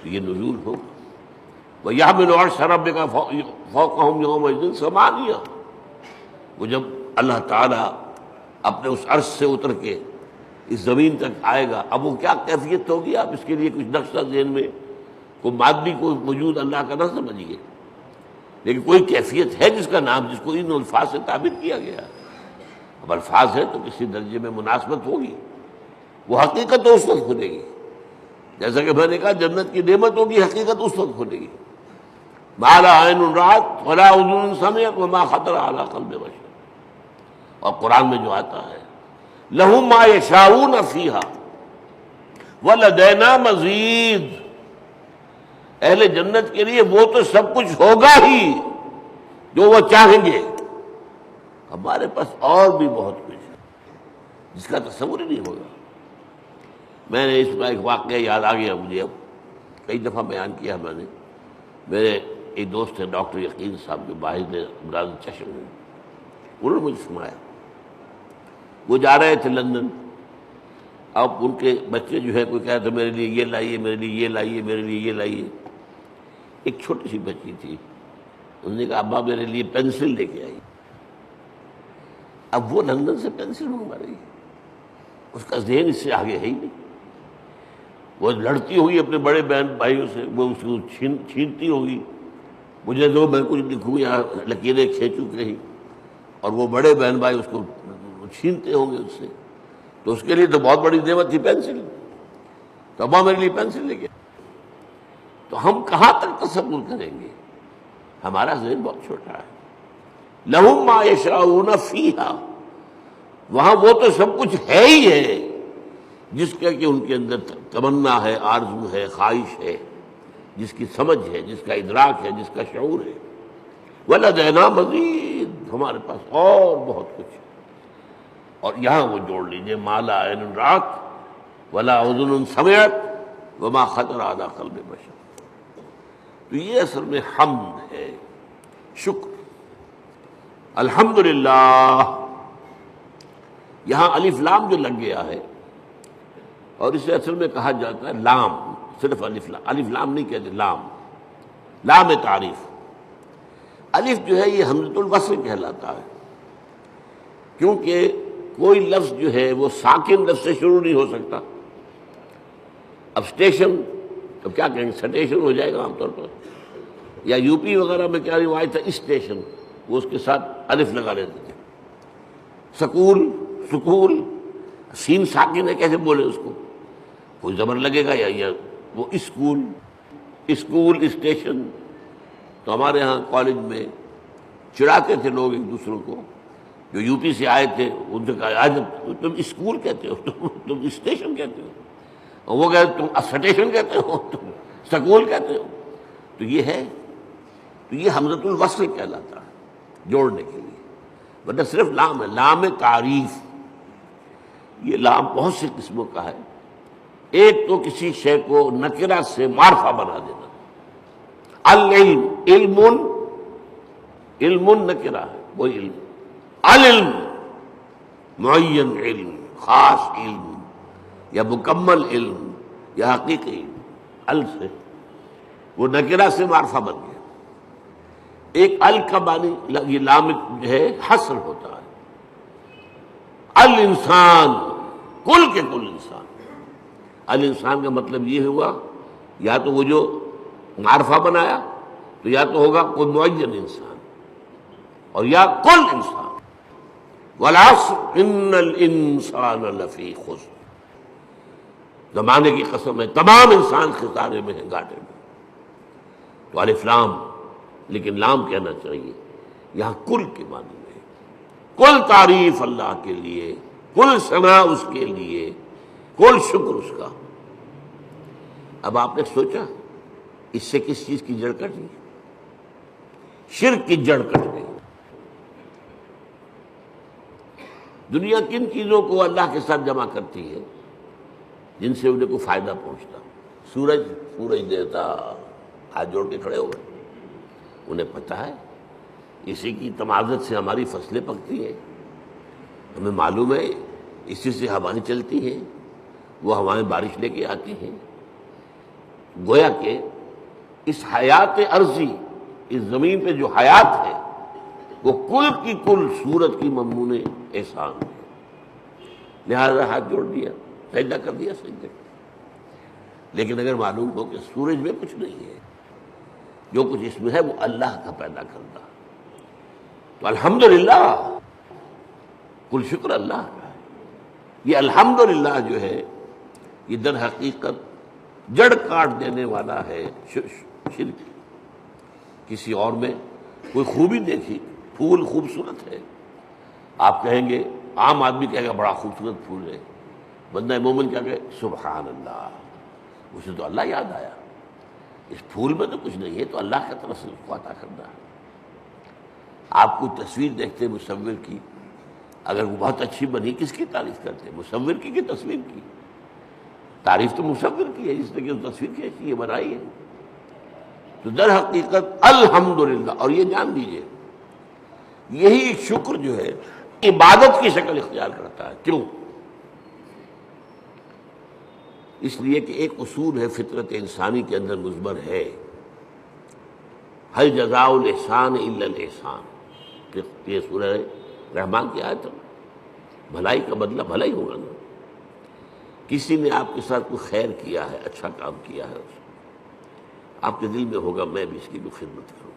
یہ نزول ہوگا. وَيَحْمِلُ عَرْشَ رَبِّكَ فَوْقَهُمْ يَوْمَئِذٍ ثَمَانِيَةٌ. وہ جب اللہ تعالیٰ اپنے اس عرش سے اتر کے اس زمین تک آئے گا، اب وہ کیا کیفیت ہوگی، آپ اس کے لیے کچھ نقشہ ذہن میں، کوئی مادی کوئی وجود اللہ کا نہ سمجھیے، لیکن کوئی کیفیت ہے جس کا نام، جس کو ان الفاظ سے تعبیر کیا گیا ہے. اب الفاظ ہے تو کسی درجے میں مناسبت ہوگی. وہ حقیقت تو اس وقت کھلے گی، جیسا کہ میں نے کہا جنت کی نعمت ہوگی، حقیقت اس وقت کھلے گی. ما لا عین رأت ولا اذن سمعت وما خطر علی قلب بشر. اور قرآن میں جو آتا ہے لہم ما یشاؤون فیہا ولدینا مزید. اہل جنت کے لیے وہ تو سب کچھ ہوگا ہی جو وہ چاہیں گے، ہمارے پاس اور بھی بہت کچھ ہے جس کا تصور ہی نہیں ہوگا. میں نے اس کا ایک واقعہ یاد آ گیا مجھے، اب کئی دفعہ بیان کیا میں نے. میرے ایک دوست ہیں ڈاکٹر یقین صاحب جو باہر امراض چشم ہیں، انہوں نے مجھے سنایا وہ جا رہے تھے لندن. اب ان کے بچے جو ہے کوئی کہا تھا میرے لیے یہ لائیے، میرے لیے یہ لائیے، میرے لیے یہ لائیے. ایک چھوٹی سی بچی تھی، انہوں نے کہا ابا میرے لیے پینسل لے کے آئی. اب وہ لندن سے پینسل منگوا رہی ہے، اس کا ذہن اس سے آگے ہے ہی نہیں. وہ لڑتی ہوئی اپنے بڑے بہن بھائیوں سے، وہ اس کو چھینتی ہوگی، مجھے دو میں کچھ لکھوں یا لکیریں کھینچوں کہیں، اور وہ بڑے بہن بھائی اس کو چھینتے ہوں گے اس سے. تو اس کے لیے تو بہت بڑی نعمت تھی پینسل. تو ابا میرے لیے پینسل لے کے. تو ہم کہاں تک تصور کریں گے؟ ہمارا ذہن بہت چھوٹا ہے. لہم ما یشاؤون فیہا، وہاں وہ تو سب کچھ ہے ہی ہے جس کا کہ ان کے اندر تمنا ہے، آرزو ہے، خواہش ہے، جس کی سمجھ ہے، جس کا ادراک ہے، جس کا شعور ہے. وَلَدَيْنَا مَزِيدٌ، ہمارے پاس اور بہت کچھ ہے. اور یہاں وہ جوڑ لیجئے ما لا عین رأت ولا اذن سمعت وما خطر علی قلب بشر. تو یہ اصل میں حمد ہے، شکر. الحمدللہ. یہاں الف لام جو لگ گیا ہے، اور اسے اصل میں کہا جاتا ہے لام، صرف الف لام. الف لام نہیں کہتے، لام، لام تعریف. الف جو ہے یہ حمزۃ الوصل کہلاتا ہے، کیونکہ کوئی لفظ جو ہے وہ ساکن لفظ سے شروع نہیں ہو سکتا. اب اسٹیشن، اب کیا کہیں گے، سٹیشن ہو جائے گا عام طور پر. یا یو پی وغیرہ میں کیا روایت ہے، اسٹیشن، وہ اس کے ساتھ الف لگا لیتے تھے. سکول، سکول، سین ساکن ہے، کیسے بولے اس کو، کوئی زبر لگے گا. یا وہ اسکول، اسکول، اسٹیشن. تو ہمارے ہاں کالج میں چڑھاتے تھے لوگ ایک دوسروں کو جو یو پی سے آئے تھے، ان سے کہا آج تم اسکول کہتے ہو، تم اسٹیشن کہتے ہو، اور وہ کہتے تم اسٹیشن کہتے ہو، تم سکول کہتے ہو. تو یہ ہے، تو یہ حمزۃ الوصل کہلاتا ہے جوڑنے کے لیے. ورنہ صرف لام ہے، لام تعریف. یہ لام بہت سی قسموں کا ہے. ایک تو کسی شے کو نکرہ سے معرفہ بنا دینا. العلم، علم علم نکرہ ہے، وہی علم، العلم معین علم، خاص علم یا مکمل علم یا حقیقی علم، ال سے وہ نکرہ سے معرفہ بن گیا۔ ایک ال کا معنی یہ لام جو ہے حصر ہوتا ہے، الانسان کل کے کل انسان۔ الانسان کا مطلب یہ ہوا یا تو وہ جو معرفہ بنایا تو یا تو ہوگا کوئی معین انسان اور یا کل انسان۔ والعصر ان الانسان لفی خسر، زمانے کی قسم ہے تمام انسان خسارے میں ہیں، گھاٹے میں۔ تو الف لام، لیکن لام کہنا چاہیے یہاں کل کے معنی میں، کل تعریف اللہ کے لیے، کل ثنا اس کے لیے، کل شکر اس کا۔ اب آپ نے سوچا اس سے کس چیز کی جڑ کٹ گئی؟ شرک کی جڑ کٹ گئی۔ دنیا کن چیزوں کو اللہ کے ساتھ جمع کرتی ہے جن سے انہیں کوئی فائدہ پہنچتا؟ سورج دیوتا ہاتھ جوڑ کے کھڑے ہو گئے، انہیں پتہ ہے اسی کی تمازت سے ہماری فصلیں پکتی ہیں، ہمیں معلوم ہے اسی سے ہوائیں چلتی ہیں، وہ ہوائیں بارش لے کے آتی ہیں۔ گویا کہ اس حیات عرضی، اس زمین پہ جو حیات ہے وہ کل کی کل صورت کی مضمون احسان ہے، لہذا ہاتھ جوڑ دیا، سجدہ کر دیا سجدے۔ لیکن اگر معلوم ہو کہ سورج میں کچھ نہیں ہے، جو کچھ اس میں ہے وہ اللہ کا پیدا کرتا، تو الحمدللہ، کل شکر اللہ کا ہے۔ یہ الحمدللہ جو ہے یہ در حقیقت جڑ کاٹ دینے والا ہے شرک۔ کسی اور میں کوئی خوبی دیکھی، پھول خوبصورت ہے، آپ کہیں گے، عام آدمی کہے گا بڑا خوبصورت پھول ہے، بندہ مومن کیا کہے سبحان اللہ، اسے تو اللہ یاد آیا، اس پھول میں تو کچھ نہیں ہے، تو اللہ کی طرف سے اس کو عطا کرنا ہے۔ آپ کو تصویر دیکھتے مصور کی، اگر وہ بہت اچھی بنی کس کی تعریف کرتے؟ مصور کی تصویر کی؟ تعریف تو مصور کی ہے، جس نے کہ تصویر کیسی ہے بنائی ہے۔ تو در حقیقت الحمدللہ، اور یہ جان دیجئے یہی شکر جو ہے عبادت کی شکل اختیار کرتا ہے۔ کیوں؟ اس لیے کہ ایک اصول ہے فطرت انسانی کے اندر مضمر ہے، هل جزاء الاحسان الا الاحسان، یہ سورہ رحمان کی آیت ہے، بھلائی کا بدلہ بھلا ہی ہوگا نا۔ کسی نے آپ کے ساتھ کوئی خیر کیا ہے، اچھا کام کیا ہے، آپ کے دل میں ہوگا میں بھی اس کی بھی خدمت کروں۔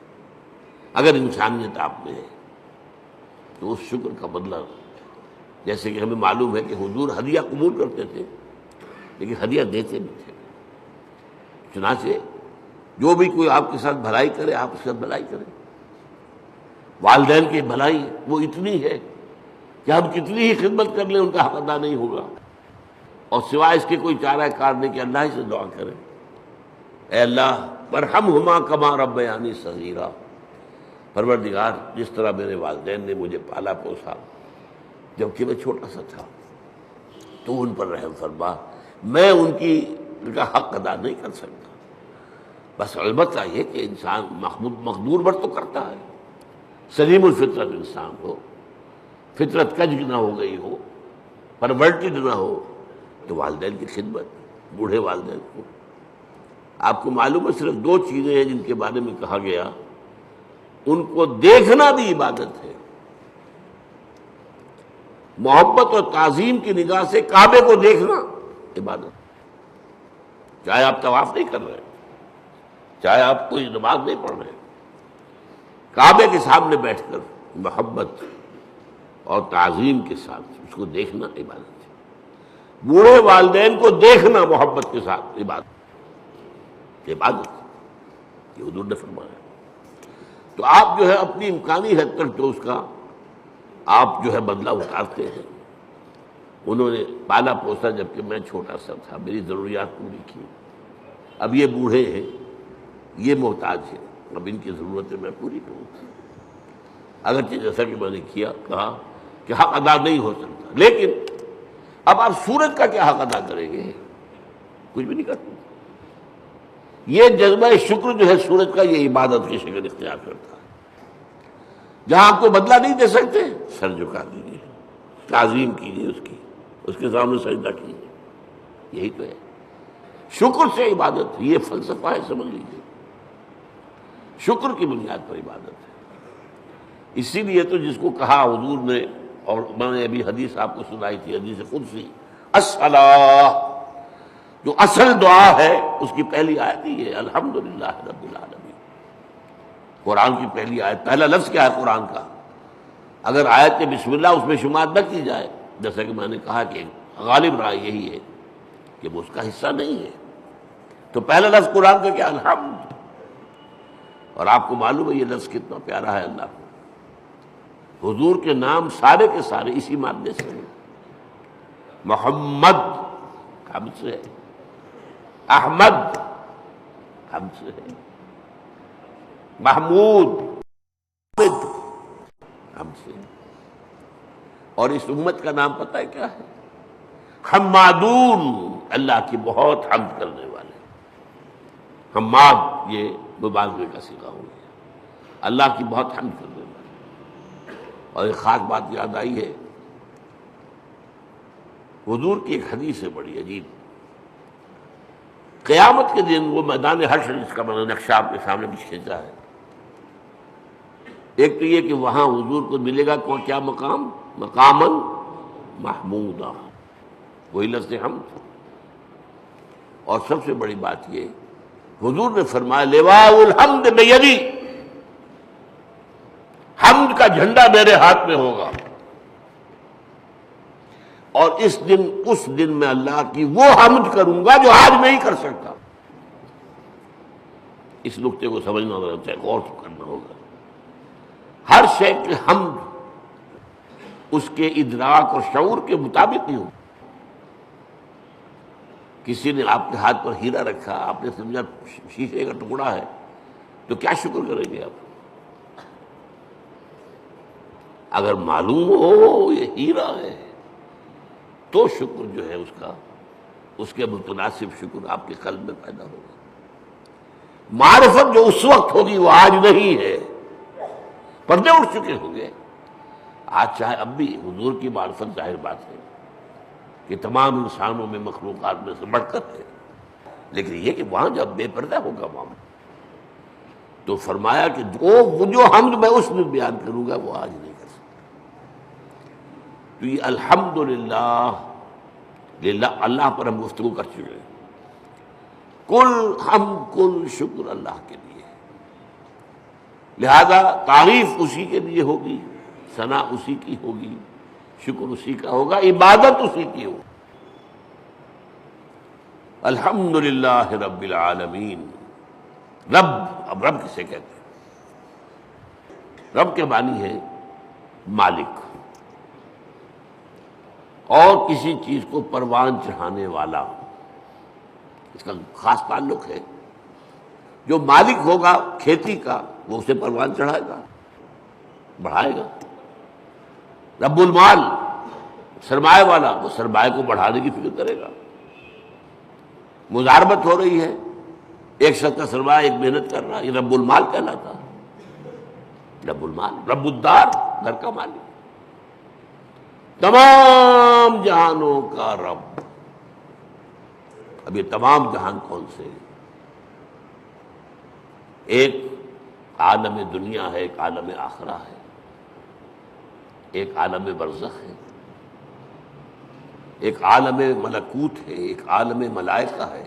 اگر انسانیت آپ میں ہے تو اس شکر کا بدلہ، جیسے کہ ہمیں معلوم ہے کہ حضور ہدیہ قبول کرتے تھے لیکن ہدیہ دیتے نہیں تھے، چنانچہ جو بھی کوئی آپ کے ساتھ بھلائی کرے آپ اس کے ساتھ بھلائی کریں۔ والدین کی بھلائی وہ اتنی ہے کہ ہم کتنی ہی خدمت کر لیں ان کا حق ادا نہیں ہوگا، اور سوائے اس کے کوئی چارہ کار نہیں کہ اللہ ہی سے دعا کریں، اے اللہ ارحمہما کما ربیانی صغیرا، پروردگار جس طرح میرے والدین نے مجھے پالا پوسا جبکہ میں چھوٹا سا تھا، تو ان پر رحم فرما، میں ان کا حق ادا نہیں کر سکتا۔ بس البتہ یہ کہ انسان مقدور بر تو کرتا ہے، سلیم الفطرت انسان ہو، فطرت کج نہ ہو گئی ہو، پرورٹڈ نہ ہو، تو والدین کی خدمت، بوڑھے والدین کو۔ آپ کو معلوم ہے صرف 2 چیزیں ہیں جن کے بارے میں کہا گیا ان کو دیکھنا بھی عبادت ہے۔ محبت اور تعظیم کی نگاہ سے کعبے کو دیکھنا عبادت، چاہے آپ طواف نہیں کر رہے، چاہے آپ کوئی نماز نہیں پڑھ رہے، کعبے کے سامنے بیٹھ کر محبت اور تعظیم کے ساتھ اس کو دیکھنا عبادت ہے۔ بوڑھے والدین کو دیکھنا محبت کے ساتھ عبادت، یہ حضور نے فرمایا۔ تو آپ جو ہے اپنی امکانی حد تک جو اس کا آپ جو ہے بدلہ اتارتے ہیں۔ انہوں نے پالا پوسا جبکہ میں چھوٹا سا تھا، میری ضروریات پوری کی، اب یہ بوڑھے ہیں، یہ محتاج ہیں، اب ان کی ضرورتیں میں پوری کروں۔ اگرچہ جیسا کہ میں نے کہا کہ حق ادا نہیں ہو سکتا، لیکن اب آپ سورج کا کیا حق ادا کریں گے؟ کچھ بھی نہیں کرتے۔ یہ جذبہ شکر جو ہے سورج کا، یہ عبادت کی شکل اختیار کرتا ہے۔ جہاں آپ کو بدلہ نہیں دے سکتے سر جھکا دیجیے، تعظیم کیجیے اس کے سامنے سجدہ کیجیے، یہی تو ہے شکر سے عبادت، یہ فلسفہ ہے، سمجھ لیجیے شکر کی بنیاد پر عبادت ہے۔ اسی لیے تو جس کو کہا حضور نے، اور میں نے ابھی حدیث آپ کو سنائی تھی، حدیث قدسی، الصلاۃ، جو اصل دعا ہے اس کی پہلی آیت ہی ہے الحمدللہ رب العالمین، قرآن کی پہلی آیت، پہلا لفظ کیا ہے قرآن کا؟ اگر آیت بسم اللہ اس میں شمار نہ کی جائے، جیسا کہ میں نے کہا کہ غالب رائے یہی ہے کہ وہ اس کا حصہ نہیں ہے، تو پہلا لفظ قرآن کا کیا؟ الحمد۔ اور آپ کو معلوم ہے یہ لفظ کتنا پیارا ہے اللہ کو، حضور کے نام سارے کے سارے اسی مادے سے ہیں، محمد حمد سے ہے، احمد حمد سے ہے، محمود حمد سے ہے، اور اس امت کا نام پتہ ہے کیا ہے؟ حمادون، اللہ کی بہت حمد کرنے والے۔ حماد یہ مبالغے کا صیغہ ہو گیا، اللہ کی بہت حمد کرنے والے۔ اور ایک خاص بات یاد آئی ہے، حضور کی ایک حدیث ہے بڑی عجیب، قیامت کے دن وہ میدان حشر جس کا میں نے نقشہ آپ کے سامنے بھی کھینچا ہے، ایک تو یہ کہ وہاں حضور کو ملے گا کیا مقام؟ مقاماً محمودا، وہی لفظ حمد۔ اور سب سے بڑی بات یہ، حضور نے فرمایا لواء الحمد بیدی، حمد کا جھنڈا میرے ہاتھ میں ہوگا، اور اس دن میں اللہ کی وہ حمد کروں گا جو آج نہیں کر سکتا۔ اس نقطے کو سمجھنا ضرورت ہے، غور کرنا ہوگا۔ ہر شے کی حمد اس کے ادراک اور شعور کے مطابق نہیں ہو۔ کسی نے آپ کے ہاتھ پر ہیرا رکھا، آپ نے سمجھا شیشے کا ٹکڑا ہے، تو کیا شکر کریں گے آپ؟ اگر معلوم ہو یہ ہیرا ہے تو شکر جو ہے اس کے متناسب شکر آپ کے قلب میں پیدا ہوگا۔ معرفت جو اس وقت ہوگی وہ آج نہیں ہے، پردے اٹھ چکے ہوں گے۔ آج چاہے اب بھی حضور کی معرفت ظاہر بات ہے کہ تمام انسانوں میں، مخلوقات میں سے بڑھ کر ہے، لیکن یہ کہ وہاں جب بے پردہ ہوگا معاملہ، تو فرمایا کہ وہ جو حمد میں اس میں بیان کروں گا وہ آج نہیں کر سکتا۔ تو یہ الحمدللہ، اللہ پر ہم گفتگو کر چکے ہیں، کل حمد کل شکر اللہ کے لیے، لہذا تعریف اسی کے لیے ہوگی، ثنا اسی کی ہوگی، شکر اسی کا ہوگا، عبادت اسی کی ہوگی۔ الحمدللہ رب العالمین۔ رب، اب رب کسے کہتے ہیں؟ رب کے معنی ہے مالک، اور کسی چیز کو پروان چڑھانے والا، اس کا خاص تعلق ہے۔ جو مالک ہوگا کھیتی کا وہ اسے پروان چڑھائے گا، بڑھائے گا۔ رب المال، سرمایہ والا، وہ سرمایہ کو بڑھانے کی فکر کرے گا۔ مزاربت ہو رہی ہے، ایک شخص کا سرمایہ ایک محنت کر رہا ہے، یہ رب المال کہلاتا ہے۔ رب المال، رب الدار، گھر کا مالک، تمام جہانوں کا رب۔ اب یہ تمام جہان کون سے ہیں؟ ایک عالم دنیا ہے، ایک عالم آخرہ ہے، ایک عالم برزخ ہے، ایک عالم ملکوت ہے، ایک عالم ملائکہ ہے،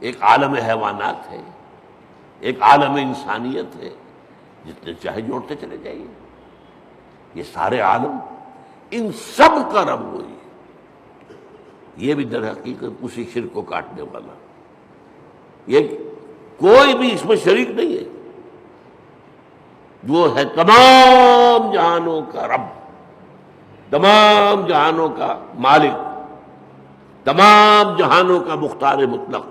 ایک عالم حیوانات ہے، ایک عالم انسانیت ہے۔ جتنے چاہے جوڑتے چلے جائیے، یہ سارے عالم، ان سب کا رب وہی ہے۔ یہ بھی در حقیقت اسی شرک کو کاٹنے والا، یہ کوئی بھی اس میں شریک نہیں ہے، وہ ہے تمام جہانوں کا رب، تمام جہانوں کا مالک، تمام جہانوں کا مختار مطلق،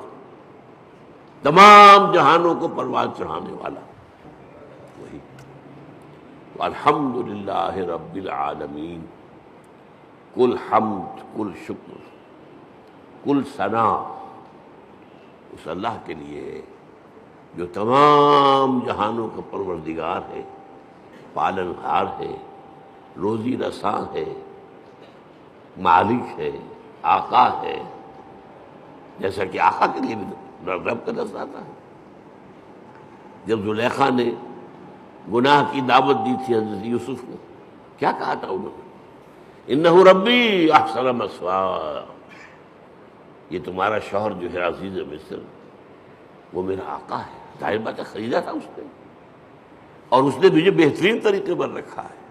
تمام جہانوں کو پروان چڑھانے والا وہی۔ الحمدللہ رب العالمین، کل حمد کل شکر کل ثنا اس اللہ کے لیے ہے جو تمام جہانوں کا پروردگار ہے، پالن ہار ہے، روزی رساں ہے، مالک ہے، آقا ہے، جیسا کہ آقا کے لیے بھی رب کا لفظ آتا ہے۔ جب زلیخا نے گناہ کی دعوت دی تھی حضرت یوسف کو، کیا کہا تھا انہوں نے؟ انہ ربی احسن مثوایا، یہ تمہارا شوہر جو ہے عزیز مصر وہ میرا آقا ہے، ظاہر بات ہے خریدا تھا اس نے، اور اس نے مجھے بہترین طریقے پر رکھا ہے،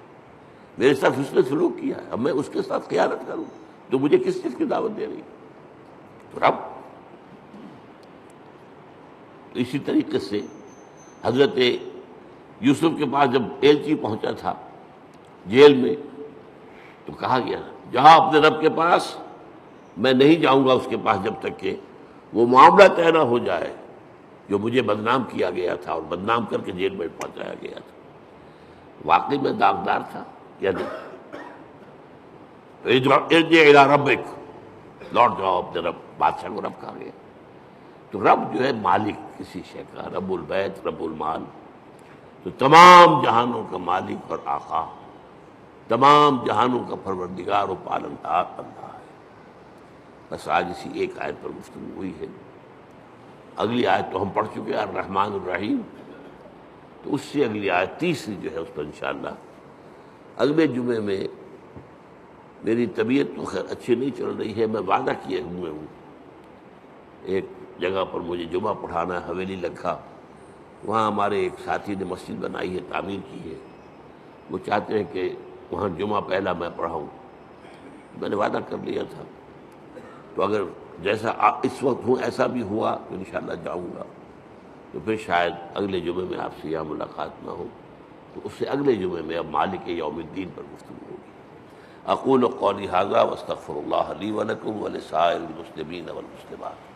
میرے ساتھ اس نے سلوک کیا ہے، اب میں اس کے ساتھ خیانت کروں تو مجھے کس چیز کی دعوت دے رہی ہے؟ تو رب۔ تو اسی طریقے سے حضرت یوسف کے پاس جب ایلچی پہنچا تھا جیل میں، تو کہا گیا جہاں اپنے رب کے پاس، میں نہیں جاؤں گا اس کے پاس جب تک کہ وہ معاملہ طے نہ ہو جائے جو مجھے بدنام کیا گیا تھا اور بدنام کر کے جیل میں پہنچایا گیا تھا۔ واقعی میں داغدار تھا یا نہیں؟ ارجع الی ربک، لوٹ جاؤ اپنے رب، بادشاہ کو رب کہا گیا۔ تو رب جو ہے مالک کسی شے کا، رب البیت، رب المال، تو تمام جہانوں کا مالک اور آقا، تمام جہانوں کا پروردگار و پالنہار اللہ ہے۔ بس آج اسی ایک آیت پر گفتگو ہوئی ہے، اگلی آیت تو ہم پڑھ چکے ہیں الرحمن الرحیم، تو اس سے اگلی آیت تیسری جو ہے اس پر انشاءاللہ اگلے جمعے میں، میری طبیعت تو خیر اچھی نہیں چل رہی ہے، میں وعدہ کیے ہوئے ہوں ایک جگہ پر مجھے جمعہ پڑھانا ہے، حویلی لکھا، وہاں ہمارے ایک ساتھی نے مسجد بنائی ہے، تعمیر کی ہے، وہ چاہتے ہیں کہ وہاں جمعہ پہلا میں پڑھاؤں، میں نے وعدہ کر لیا تھا، تو اگر جیسا اس وقت ہوں ایسا بھی ہوا تو انشاءاللہ جاؤں گا، تو پھر شاید اگلے جمعے میں آپ سے یہاں ملاقات نہ ہو، تو اس سے اگلے جمعے میں اب مالک یوم الدین پر گفتگو ہوگی۔ اقول قولی ھذا واستغفر اللہ لی ولکم ولسائر المسلمین والمسلمات۔